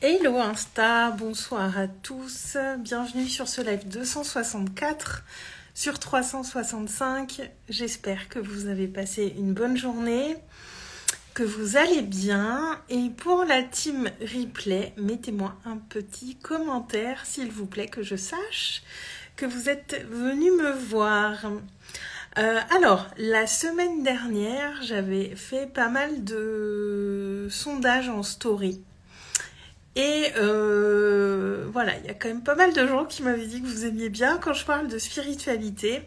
Hello Insta, bonsoir à tous, bienvenue sur ce live 264 sur 365. J'espère que vous avez passé une bonne journée, que vous allez bien. Et pour la team replay, mettez-moi un petit commentaire s'il vous plaît, que je sache que vous êtes venus me voir. Alors, la semaine dernière, j'avais fait pas mal de sondages en story. Et voilà, il y a quand même pas mal de gens qui m'avaient dit que vous aimiez bien quand je parle de spiritualité.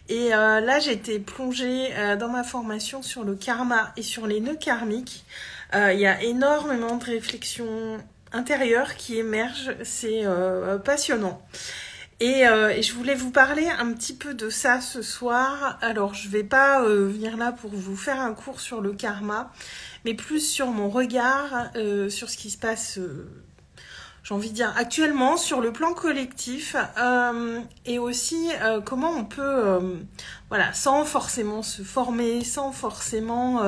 Et là, j'étais plongée dans ma formation sur le karma et sur les nœuds karmiques. Il y a énormément de réflexions intérieures qui émergent, c'est passionnant. Et je voulais vous parler un petit peu de ça ce soir. Alors, je vais pas venir là pour vous faire un cours sur le karma, mais plus sur mon regard, sur ce qui se passe, j'ai envie de dire, actuellement, sur le plan collectif, et aussi comment on peut, voilà, sans forcément se former, sans forcément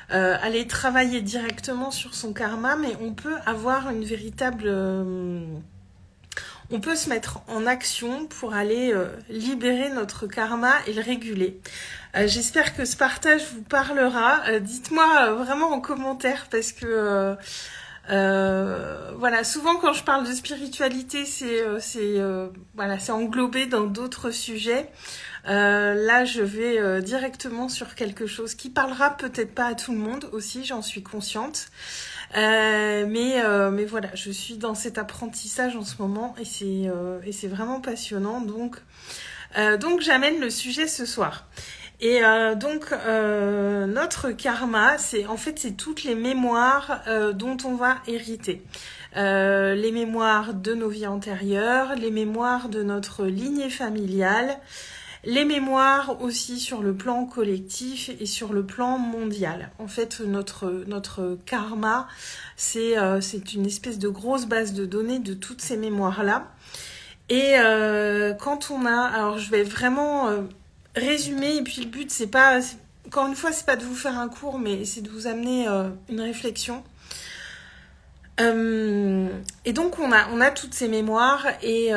aller travailler directement sur son karma, mais on peut avoir une véritable... on peut se mettre en action pour aller libérer notre karma et le réguler. J'espère que ce partage vous parlera. Dites-moi vraiment en commentaire parce que voilà, souvent quand je parle de spiritualité, voilà, c'est englobé dans d'autres sujets. Là, je vais directement sur quelque chose qui parlera peut-être pas à tout le monde aussi, j'en suis consciente. Mais voilà, je suis dans cet apprentissage en ce moment et c'est vraiment passionnant. Donc j'amène le sujet ce soir. Et notre karma, c'est toutes les mémoires dont on va hériter. Les mémoires de nos vies antérieures, les mémoires de notre lignée familiale, les mémoires aussi sur le plan collectif et sur le plan mondial. En fait, notre karma, c'est une espèce de grosse base de données de toutes ces mémoires-là. Et quand on a... Alors, je vais vraiment résumer, et puis le but, encore une fois, c'est pas de vous faire un cours, mais c'est de vous amener une réflexion. Et donc, on a toutes ces mémoires, et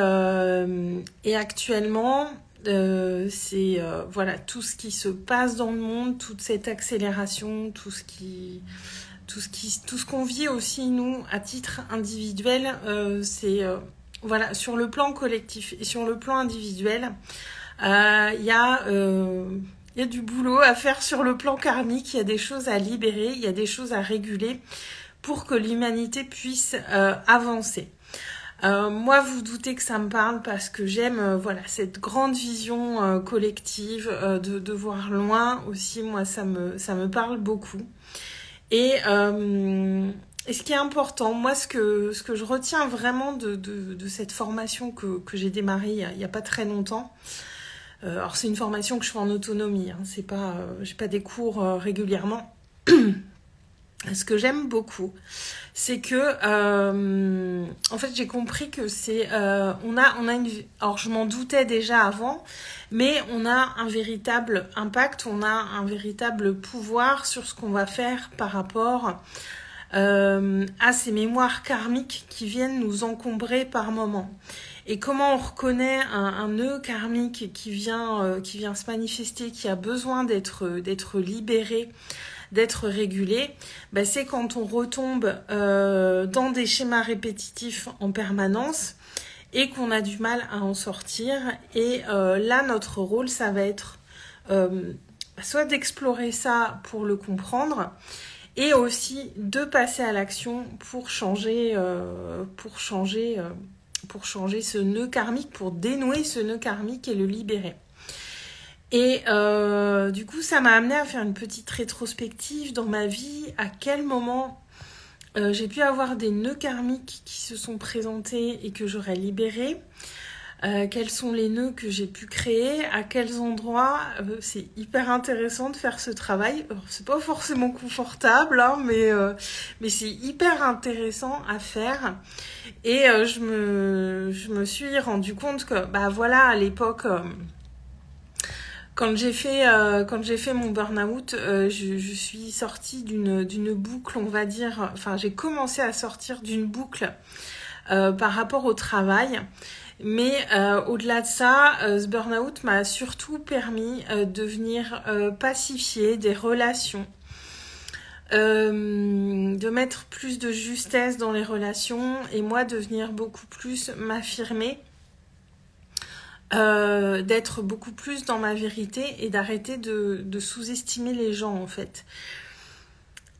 actuellement... c'est voilà, tout ce qui se passe dans le monde, toute cette accélération, tout ce qu'on vit aussi nous à titre individuel, voilà, sur le plan collectif et sur le plan individuel, il y a du boulot à faire sur le plan karmique. Il y a des choses à libérer, il y a des choses à réguler pour que l'humanité puisse avancer. Moi, vous doutez que ça me parle parce que j'aime voilà, cette grande vision collective, de voir loin aussi. Moi, ça me parle beaucoup. Et ce qui est important, moi, ce que je retiens vraiment de cette formation que j'ai démarrée il y a pas très longtemps. Alors, c'est une formation que je fais en autonomie. Hein, c'est pas, j'ai pas des cours régulièrement. Ce que j'aime beaucoup, c'est que en fait j'ai compris que on a une, alors je m'en doutais déjà avant, mais on a un véritable impact, on a un véritable pouvoir sur ce qu'on va faire par rapport à ces mémoires karmiques qui viennent nous encombrer par moments. Et comment on reconnaît un nœud karmique qui vient se manifester, qui a besoin d'être libéré, d'être régulé, c'est quand on retombe dans des schémas répétitifs en permanence et qu'on a du mal à en sortir. Et là, notre rôle, ça va être soit d'explorer ça pour le comprendre et aussi de passer à l'action pour changer ce nœud karmique, pour dénouer ce nœud karmique et le libérer. Et du coup, ça m'a amené à faire une petite rétrospective dans ma vie, à quel moment j'ai pu avoir des nœuds karmiques qui se sont présentés et que j'aurais libérés, quels sont les nœuds que j'ai pu créer, à quels endroits. C'est hyper intéressant de faire ce travail. Alors, c'est pas forcément confortable, hein, mais c'est hyper intéressant à faire. Et je me suis rendu compte que, voilà, à l'époque... Quand j'ai fait mon burn-out, je suis sortie d'une boucle, on va dire. Enfin, j'ai commencé à sortir d'une boucle par rapport au travail. Mais au-delà de ça, ce burn-out m'a surtout permis de venir pacifier des relations, de mettre plus de justesse dans les relations et moi de venir beaucoup plus m'affirmer, d'être beaucoup plus dans ma vérité et d'arrêter de sous-estimer les gens en fait.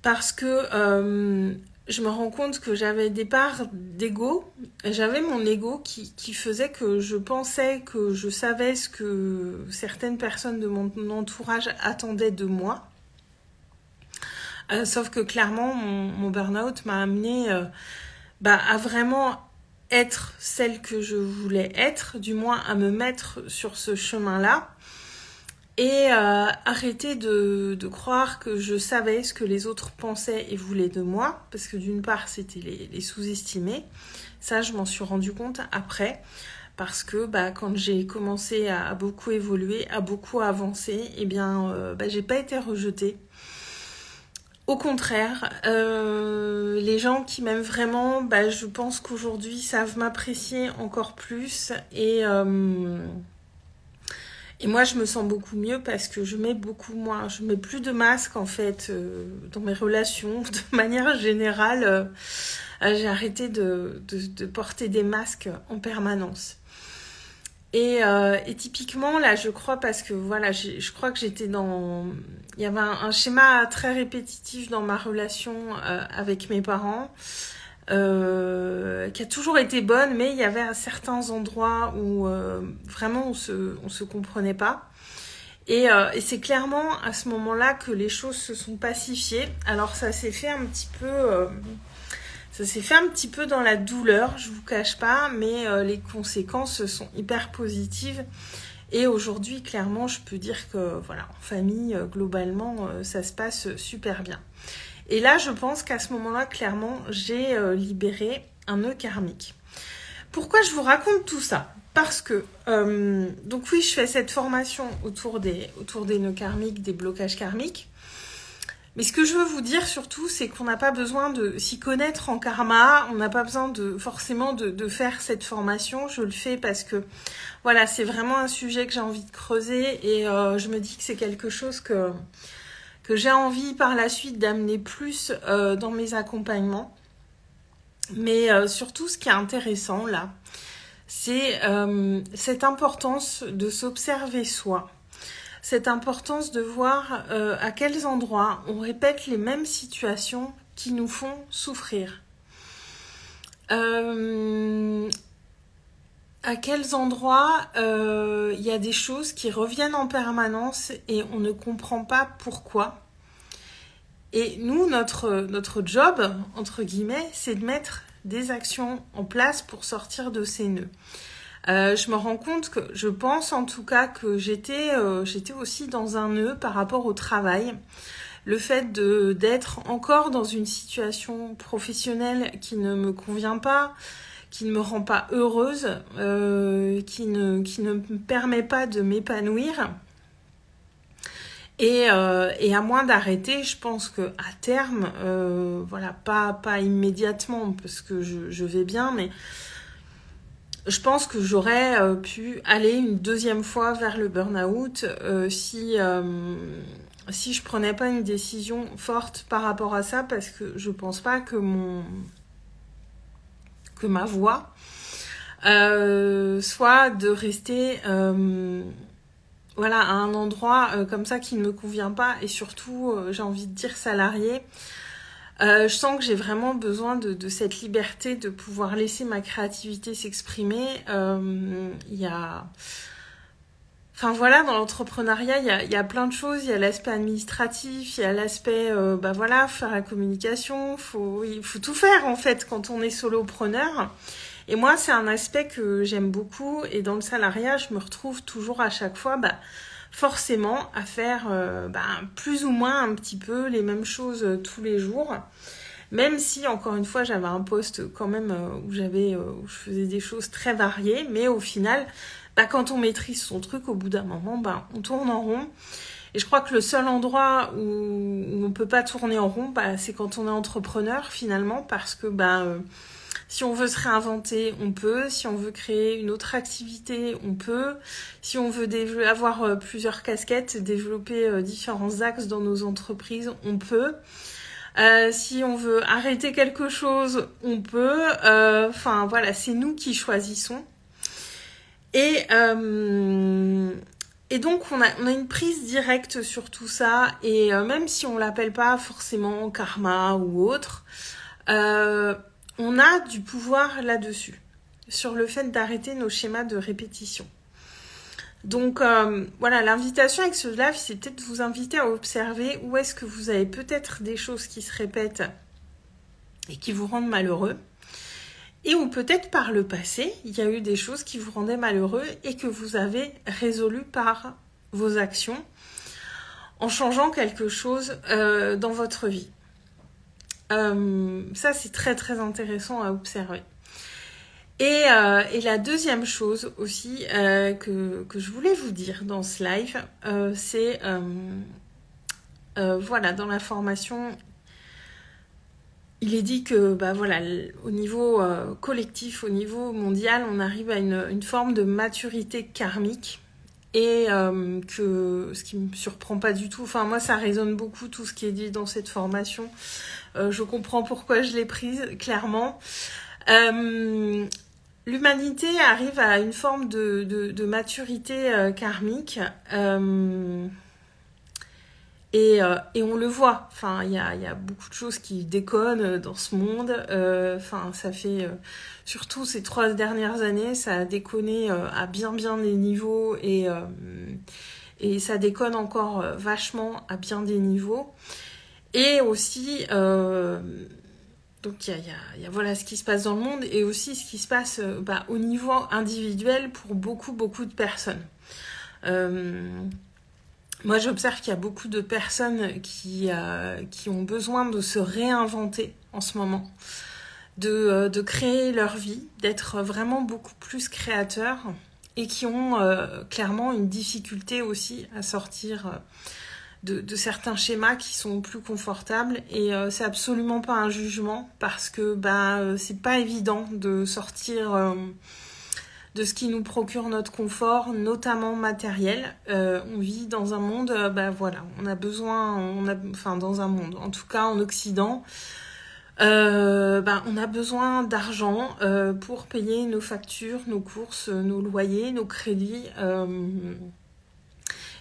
Parce que je me rends compte que j'avais des parts d'ego, j'avais mon ego qui faisait que je pensais que je savais ce que certaines personnes de mon entourage attendaient de moi. Sauf que clairement, mon burn-out m'a amené à vraiment être celle que je voulais être, du moins à me mettre sur ce chemin-là. Et arrêter de croire que je savais ce que les autres pensaient et voulaient de moi, parce que d'une part, c'était les sous-estimer. Ça, je m'en suis rendu compte après, parce que quand j'ai commencé à beaucoup évoluer, à beaucoup avancer, eh bien, j'ai pas été rejetée. Au contraire, les gens qui m'aiment vraiment, je pense qu'aujourd'hui, savent m'apprécier encore plus et moi, je me sens beaucoup mieux parce que je mets beaucoup moins, je mets plus de masques en fait dans mes relations. De manière générale, j'ai arrêté de porter des masques en permanence. Et typiquement, là, je crois parce que voilà, je crois que j'étais dans... Il y avait un schéma très répétitif dans ma relation avec mes parents. Qui a toujours été bonne, mais il y avait certains endroits où vraiment on se comprenait pas. Et c'est clairement à ce moment-là que les choses se sont pacifiées. Alors ça s'est fait un petit peu dans la douleur, je vous cache pas, mais les conséquences sont hyper positives. Et aujourd'hui, clairement, je peux dire que voilà, en famille, globalement, ça se passe super bien. Et là, je pense qu'à ce moment-là, clairement, j'ai libéré un nœud karmique. Pourquoi je vous raconte tout ça ? Parce que, donc oui, je fais cette formation autour des nœuds karmiques, des blocages karmiques. Mais ce que je veux vous dire surtout, c'est qu'on n'a pas besoin de s'y connaître en karma, on n'a pas besoin forcément de faire cette formation. Je le fais parce que, voilà, c'est vraiment un sujet que j'ai envie de creuser et je me dis que c'est quelque chose que j'ai envie par la suite d'amener plus dans mes accompagnements. Mais surtout, ce qui est intéressant là, c'est cette importance de s'observer soi. Cette importance de voir à quels endroits on répète les mêmes situations qui nous font souffrir. À quels endroits il y a des choses qui reviennent en permanence et on ne comprend pas pourquoi. Et nous, notre job, entre guillemets, c'est de mettre des actions en place pour sortir de ces nœuds. Je me rends compte que, je pense en tout cas que j'étais aussi dans un nœud par rapport au travail. Le fait d'être encore dans une situation professionnelle qui ne me convient pas, qui ne me rend pas heureuse, qui ne me permet pas de m'épanouir. Et à moins d'arrêter, je pense qu'à terme, voilà, pas immédiatement parce que je vais bien, mais je pense que j'aurais pu aller une deuxième fois vers le burn-out si je prenais pas une décision forte par rapport à ça, parce que je pense pas que ma voie soit de rester voilà, à un endroit comme ça qui ne me convient pas, et surtout, j'ai envie de dire salarié. Je sens que j'ai vraiment besoin de cette liberté de pouvoir laisser ma créativité s'exprimer. Il y a... Enfin voilà, dans l'entrepreneuriat, il y a plein de choses. Il y a l'aspect administratif, il y a l'aspect, voilà, faire la communication. Il faut tout faire en fait quand on est solopreneur. Et moi, c'est un aspect que j'aime beaucoup. Et dans le salariat, je me retrouve toujours à chaque fois, forcément, à faire plus ou moins un petit peu les mêmes choses tous les jours. Même si, encore une fois, j'avais un poste quand même où je faisais des choses très variées. Mais au final, bah, quand on maîtrise son truc, au bout d'un moment, bah, on tourne en rond. Et je crois que le seul endroit où on ne peut pas tourner en rond, bah, c'est quand on est entrepreneur finalement, parce que bah, si on veut se réinventer, on peut. Si on veut créer une autre activité, on peut. Si on veut avoir plusieurs casquettes, développer différents axes dans nos entreprises, on peut. Si on veut arrêter quelque chose, on peut. Enfin voilà, c'est nous qui choisissons. Et donc, on a une prise directe sur tout ça. Et même si on l'appelle pas forcément karma ou autre, on a du pouvoir là-dessus, sur le fait d'arrêter nos schémas de répétition. Donc, voilà, l'invitation avec ce live, c'est peut-être de vous inviter à observer où est-ce que vous avez peut-être des choses qui se répètent et qui vous rendent malheureux. Et ou peut-être par le passé, il y a eu des choses qui vous rendaient malheureux et que vous avez résolu par vos actions en changeant quelque chose dans votre vie. Ça, c'est très très intéressant à observer. Et la deuxième chose aussi que je voulais vous dire dans ce live, c'est voilà, dans la formation, il est dit que bah, voilà, au niveau collectif, au niveau mondial, on arrive à une forme de maturité karmique. Et que ce qui me surprend pas du tout, enfin moi ça résonne beaucoup tout ce qui est dit dans cette formation. Je comprends pourquoi je l'ai prise, clairement. L'humanité arrive à une forme de maturité karmique. Et on le voit, enfin, il y a beaucoup de choses qui déconnent dans ce monde. Enfin, ça fait, surtout ces 3 dernières années, ça a déconné à bien des niveaux et ça déconne encore vachement à bien des niveaux. Et aussi, donc il y a voilà ce qui se passe dans le monde et aussi ce qui se passe au niveau individuel pour beaucoup de personnes. Moi, j'observe qu'il y a beaucoup de personnes qui ont besoin de se réinventer en ce moment, de créer leur vie, d'être vraiment beaucoup plus créateurs et qui ont clairement une difficulté aussi à sortir de certains schémas qui sont plus confortables. Et c'est absolument pas un jugement parce que c'est pas évident de sortir de ce qui nous procure notre confort, notamment matériel. On vit dans un monde, voilà, on a besoin, enfin dans un monde, en tout cas en Occident, on a besoin d'argent pour payer nos factures, nos courses, nos loyers, nos crédits.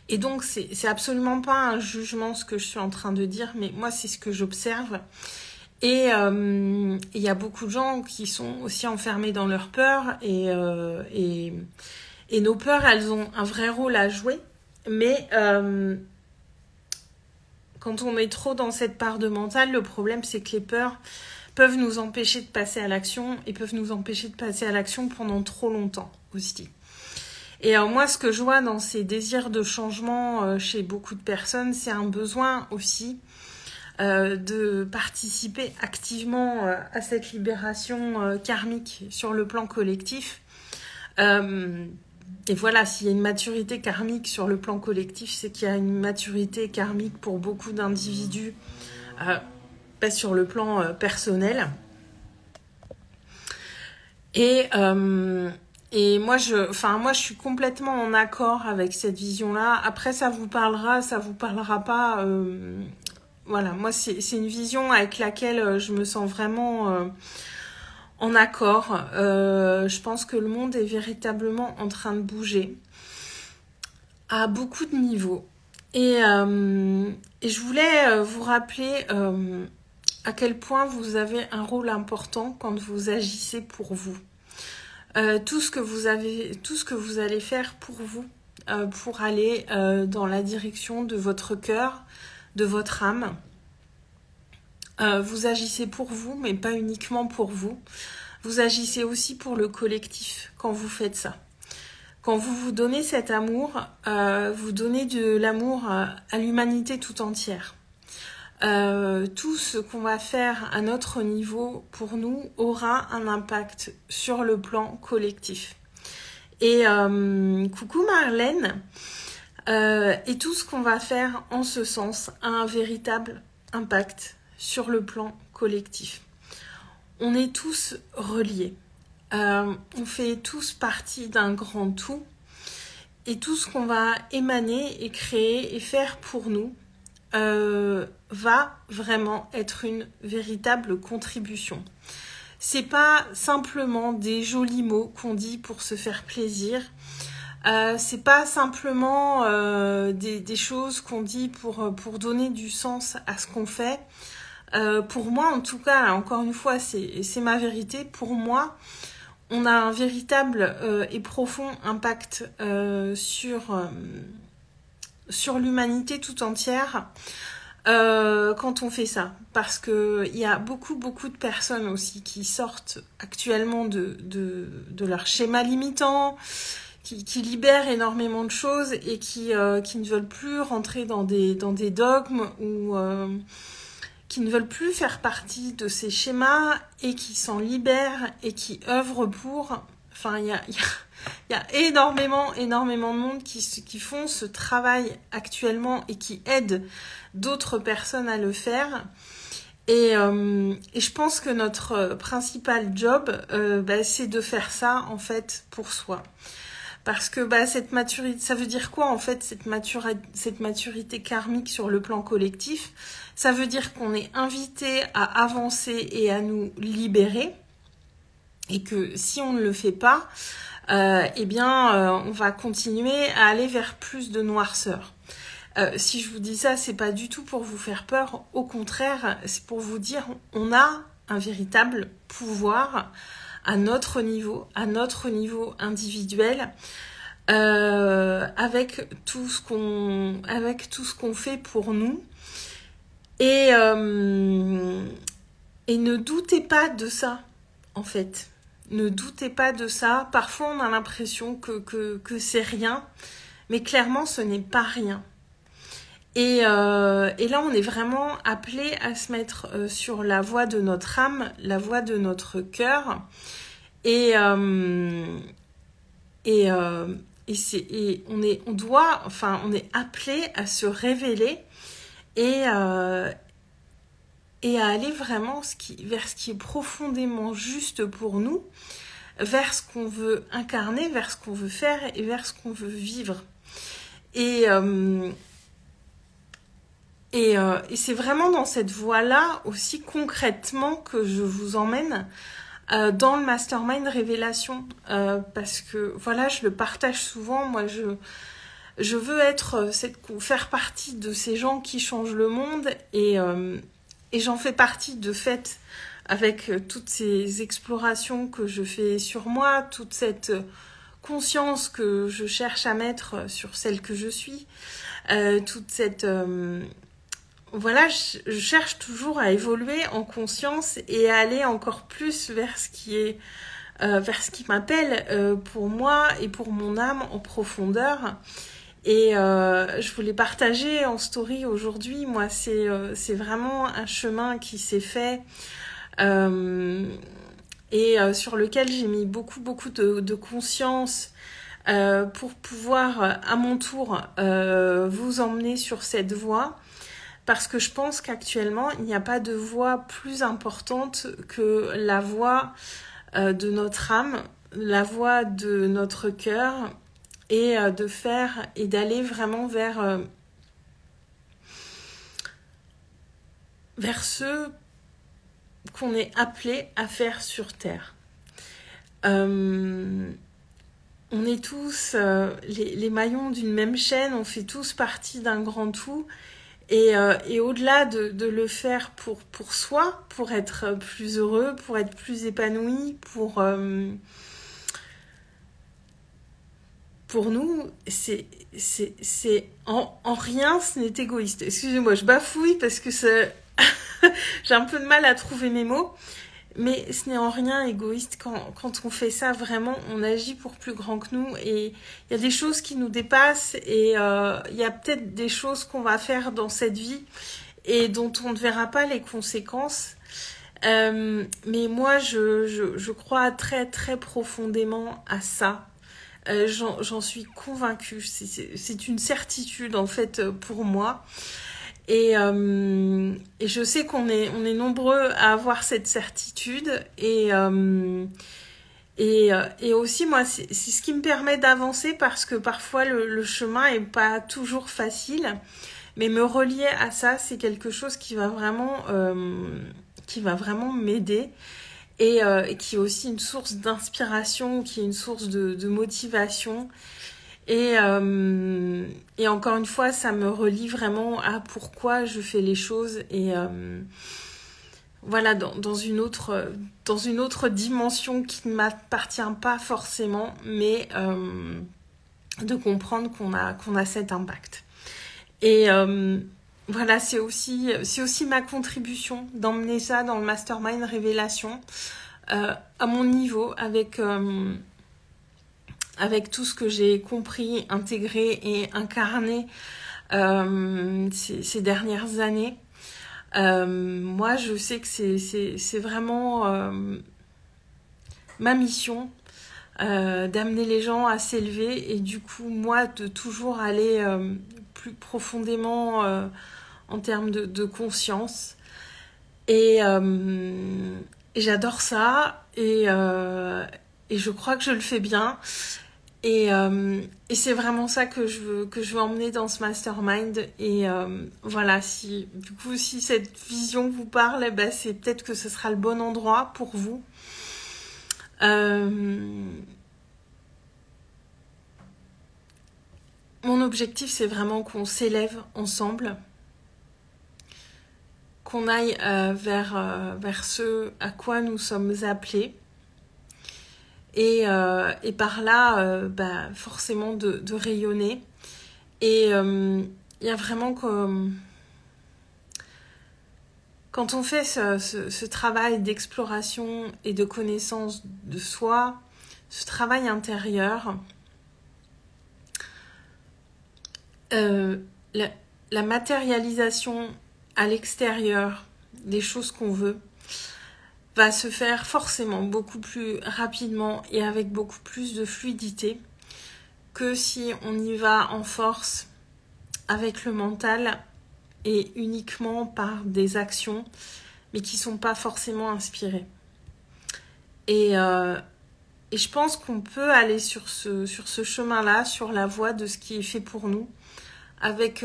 Et donc c'est absolument pas un jugement ce que je suis en train de dire, mais moi c'est ce que j'observe. Et il y a beaucoup de gens qui sont aussi enfermés dans leurs peurs et nos peurs, elles ont un vrai rôle à jouer. Mais quand on est trop dans cette part de mental, le problème c'est que les peurs peuvent nous empêcher de passer à l'action et peuvent nous empêcher de passer à l'action pendant trop longtemps aussi. Et moi, ce que je vois dans ces désirs de changement chez beaucoup de personnes, c'est un besoin aussi de participer activement à cette libération karmique sur le plan collectif. Et voilà, s'il y a une maturité karmique sur le plan collectif, c'est qu'il y a une maturité karmique pour beaucoup d'individus sur le plan personnel. Et moi, je suis complètement en accord avec cette vision-là. Après, ça vous parlera pas. Voilà, moi, c'est une vision avec laquelle je me sens vraiment en accord. Je pense que le monde est véritablement en train de bouger à beaucoup de niveaux. Et je voulais vous rappeler à quel point vous avez un rôle important quand vous agissez pour vous. Tout ce que vous allez faire pour vous, pour aller dans la direction de votre cœur, de votre âme. Vous agissez pour vous, mais pas uniquement pour vous. Vous agissez aussi pour le collectif quand vous faites ça. Quand vous vous donnez cet amour, vous donnez de l'amour à l'humanité tout entière. Tout ce qu'on va faire à notre niveau pour nous aura un impact sur le plan collectif. Et coucou Marlène. Et tout ce qu'on va faire en ce sens a un véritable impact sur le plan collectif. On est tous reliés. On fait tous partie d'un grand tout. Et tout ce qu'on va émaner et créer et faire pour nous va vraiment être une véritable contribution. C'est pas simplement des jolis mots qu'on dit pour se faire plaisir. C'est pas simplement des choses qu'on dit pour donner du sens à ce qu'on fait. Pour moi, en tout cas, encore une fois, c'est ma vérité. Pour moi, on a un véritable et profond impact sur l'humanité tout entière quand on fait ça. Parce qu'il y a beaucoup de personnes aussi qui sortent actuellement de leur schéma limitant, qui libèrent énormément de choses et qui ne veulent plus rentrer dans des dogmes ou qui ne veulent plus faire partie de ces schémas et qui s'en libèrent et qui œuvrent pour... Enfin, il y a énormément de monde qui font ce travail actuellement et qui aident d'autres personnes à le faire. Et je pense que notre principal job, c'est de faire ça, en fait, pour soi. Parce que cette maturité, ça veut dire quoi en fait cette maturité karmique sur le plan collectif? Ça veut dire qu'on est invité à avancer et à nous libérer, et que si on ne le fait pas, on va continuer à aller vers plus de noirceur. Si je vous dis ça, c'est pas du tout pour vous faire peur, au contraire, c'est pour vous dire on a un véritable pouvoir à notre niveau individuel, avec tout ce qu'on fait pour nous, et ne doutez pas de ça, en fait. Ne doutez pas de ça. Parfois on a l'impression que c'est rien, mais clairement ce n'est pas rien. Et là, on est vraiment appelé à se mettre sur la voie de notre âme, la voie de notre cœur. On est appelé à se révéler et à aller vraiment vers ce qui est profondément juste pour nous, vers ce qu'on veut incarner, vers ce qu'on veut faire et vers ce qu'on veut vivre. Et c'est vraiment dans cette voie-là aussi concrètement que je vous emmène dans le Mastermind Révélation, parce que voilà, je le partage souvent. Moi, je veux faire partie de ces gens qui changent le monde, et j'en fais partie de fait avec toutes ces explorations que je fais sur moi, toute cette conscience que je cherche à mettre sur celle que je suis, toute cette... Voilà, je cherche toujours à évoluer en conscience et à aller encore plus vers ce qui m'appelle pour moi et pour mon âme en profondeur. Et je voulais partager en story aujourd'hui. Moi, c'est vraiment un chemin qui s'est fait et sur lequel j'ai mis beaucoup de conscience pour pouvoir à mon tour vous emmener sur cette voie. Parce que je pense qu'actuellement, il n'y a pas de voie plus importante que la voie de notre âme, la voie de notre cœur, et d'aller vraiment vers ce qu'on est appelé à faire sur Terre. On est tous les maillons d'une même chaîne, on fait tous partie d'un grand tout. Et au-delà de le faire pour soi, pour être plus heureux, pour être plus épanoui, pour nous, c'est en rien ce n'est égoïste. Excusez-moi, je bafouille parce que j'ai un peu de mal à trouver mes mots. Mais ce n'est en rien égoïste quand on fait ça. Vraiment, on agit pour plus grand que nous, et il y a des choses qui nous dépassent, et il y a peut-être des choses qu'on va faire dans cette vie et dont on ne verra pas les conséquences. Mais moi, je crois très très profondément à ça, J'en suis convaincue. C'est une certitude en fait pour moi. Et je sais qu'on est nombreux à avoir cette certitude. Et aussi, moi, c'est ce qui me permet d'avancer parce que parfois le chemin est pas toujours facile. Mais me relier à ça, c'est quelque chose qui va vraiment m'aider. Et qui est aussi une source d'inspiration, qui est une source de motivation. Et encore une fois, ça me relie vraiment à pourquoi je fais les choses. Et voilà, dans une autre dimension qui ne m'appartient pas forcément, mais de comprendre qu'on a cet impact. Et voilà, c'est aussi ma contribution d'emmener ça dans le Mastermind Révélation à mon niveau, avec tout ce que j'ai compris, intégré et incarné ces dernières années. Moi, je sais que c'est vraiment ma mission d'amener les gens à s'élever et du coup, moi, de toujours aller plus profondément en termes de conscience. Et j'adore ça et je crois que je le fais bien. Et c'est vraiment ça que je veux emmener dans ce mastermind. Et voilà, si cette vision vous parle, eh ben, c'est peut-être que ce sera le bon endroit pour vous. Mon objectif, c'est vraiment qu'on s'élève ensemble, qu'on aille vers ce à quoi nous sommes appelés. Et par là, forcément de rayonner. Et il y a vraiment comme... Quand on fait ce travail d'exploration et de connaissance de soi, ce travail intérieur, la matérialisation à l'extérieur des choses qu'on veut va se faire forcément beaucoup plus rapidement et avec beaucoup plus de fluidité que si on y va en force avec le mental et uniquement par des actions mais qui ne sont pas forcément inspirées. Et je pense qu'on peut aller sur ce chemin-là, sur la voie de ce qui est fait pour nous, avec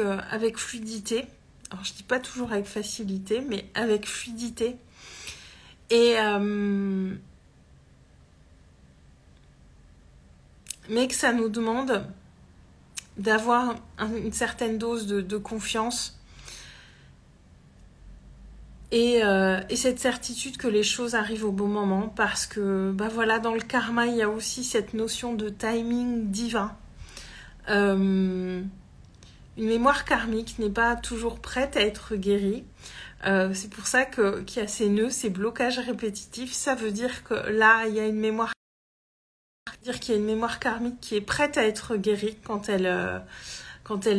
fluidité. Alors je dis pas toujours avec facilité, mais avec fluidité. Et mais que ça nous demande d'avoir une certaine dose de confiance et cette certitude que les choses arrivent au bon moment, parce que voilà, dans le karma il y a aussi cette notion de timing divin. Une mémoire karmique n'est pas toujours prête à être guérie. C'est pour ça qu'il y a ces nœuds, ces blocages répétitifs. Ça veut dire que là, il y a une mémoire, qu'il y a une mémoire karmique qui est prête à être guérie quand elle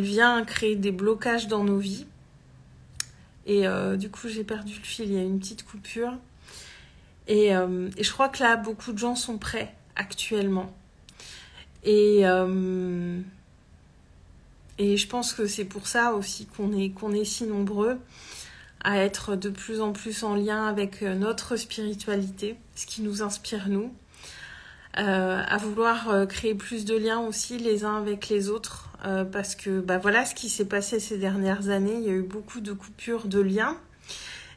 vient créer des blocages dans nos vies. Et du coup, j'ai perdu le fil, il y a une petite coupure. Et je crois que là, beaucoup de gens sont prêts actuellement. Et je pense que c'est pour ça aussi qu'on est si nombreux à être de plus en plus en lien avec notre spiritualité, ce qui nous inspire nous, à vouloir créer plus de liens aussi les uns avec les autres, parce que voilà ce qui s'est passé ces dernières années, il y a eu beaucoup de coupures de liens,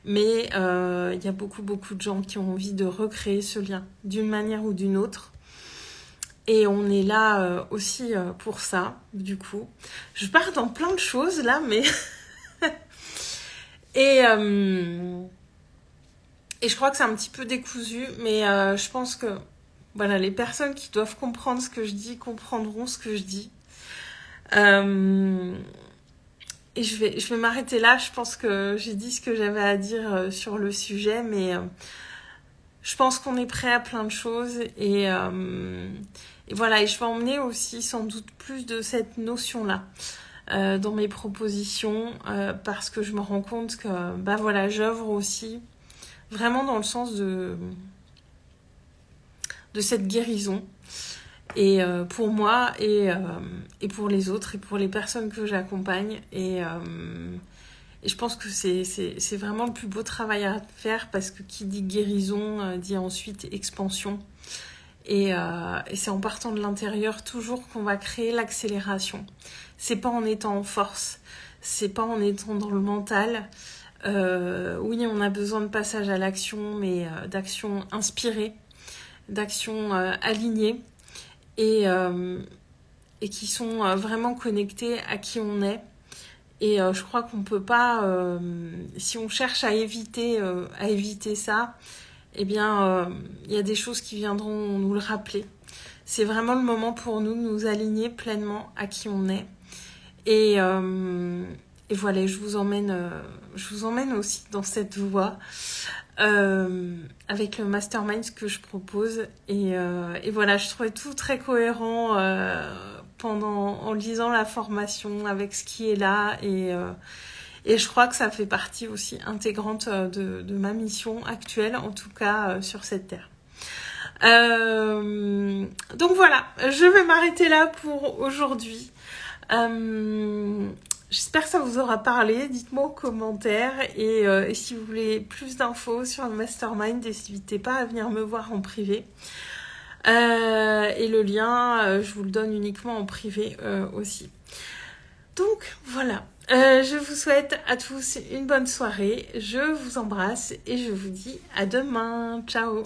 mais il y a beaucoup de gens qui ont envie de recréer ce lien d'une manière ou d'une autre. Et on est là aussi pour ça, du coup. Je pars dans plein de choses là, mais... Et je crois que c'est un petit peu décousu, mais je pense que voilà, les personnes qui doivent comprendre ce que je dis comprendront ce que je dis. Et je vais m'arrêter là. Je pense que j'ai dit ce que j'avais à dire sur le sujet, mais je pense qu'on est prêt à plein de choses. Et voilà, et je vais emmener aussi sans doute plus de cette notion-là dans mes propositions, parce que je me rends compte que voilà, j'œuvre aussi vraiment dans le sens de cette guérison. pour moi et pour les autres et pour les personnes que j'accompagne. Et je pense que c'est vraiment le plus beau travail à faire parce que qui dit guérison dit ensuite expansion. Et c'est en partant de l'intérieur toujours qu'on va créer l'accélération. C'est pas en étant en force, c'est pas en étant dans le mental. Oui, on a besoin de passage à l'action, mais d'action inspirée, d'action alignée et qui sont vraiment connectées à qui on est. Et je crois qu'on peut pas, si on cherche à éviter ça, eh bien, y a des choses qui viendront nous le rappeler. C'est vraiment le moment pour nous de nous aligner pleinement à qui on est. Et voilà, je vous emmène aussi dans cette voie avec le mastermind que je propose. Et voilà, je trouvais tout très cohérent en lisant la formation avec ce qui est là. Et je crois que ça fait partie aussi intégrante de ma mission actuelle, en tout cas sur cette terre. Donc voilà, je vais m'arrêter là pour aujourd'hui. J'espère que ça vous aura parlé. Dites-moi en commentaire. Et si vous voulez plus d'infos sur le mastermind, n'hésitez pas à venir me voir en privé. Et le lien, je vous le donne uniquement en privé aussi. Donc voilà, je vous souhaite à tous une bonne soirée. Je vous embrasse et je vous dis à demain. Ciao!